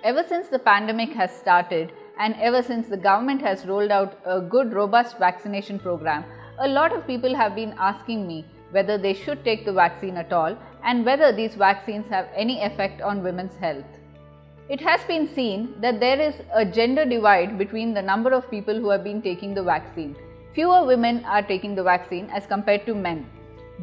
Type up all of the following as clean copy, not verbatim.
Ever since the pandemic has started and ever since the government has rolled out a good robust vaccination program, a lot of people have been asking me whether they should take the vaccine at all and whether these vaccines have any effect on women's health. It has been seen that there is a gender divide between the number of people who have been taking the vaccine. Fewer women are taking the vaccine as compared to men.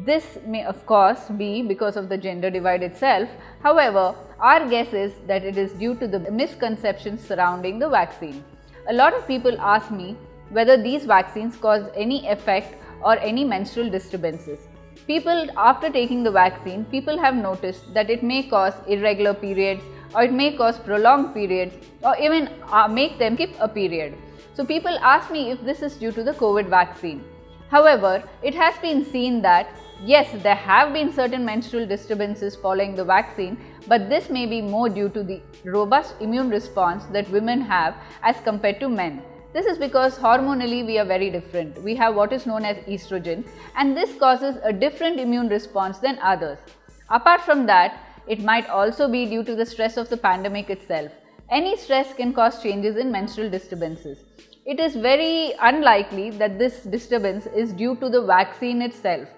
This may of course be because of the gender divide itself. However, our guess is that it is due to the misconceptions surrounding the vaccine. A lot of people ask me whether these vaccines cause any effect or any menstrual disturbances. People, after taking the vaccine, people have noticed that it may cause irregular periods, or it may cause prolonged periods, or even make them skip a period. So people ask me if this is due to the COVID vaccine. However, it has been seen that yes, there have been certain menstrual disturbances following the vaccine, but this may be more due to the robust immune response that women have as compared to men. This is because hormonally we are very different. We have what is known as estrogen, and this causes a different immune response than others. Apart from that, it might also be due to the stress of the pandemic itself. Any stress can cause changes in menstrual disturbances. It is very unlikely that this disturbance is due to the vaccine itself.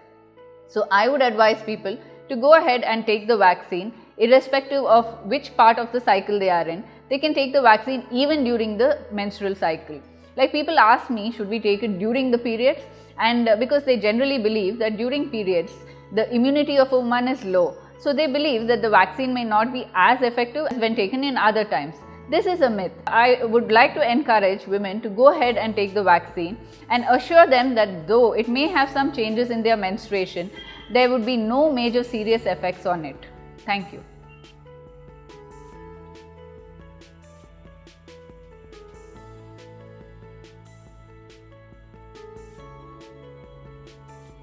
So I would advise people to go ahead and take the vaccine irrespective of which part of the cycle they are in. They can take the vaccine even during the menstrual cycle. Like people ask me, should we take it during the periods? And because they generally believe that during periods, the immunity of a woman is low. So they believe that the vaccine may not be as effective as when taken in other times. This is a myth. I would like to encourage women to go ahead and take the vaccine and assure them that though it may have some changes in their menstruation, there would be no major serious effects on it. Thank you.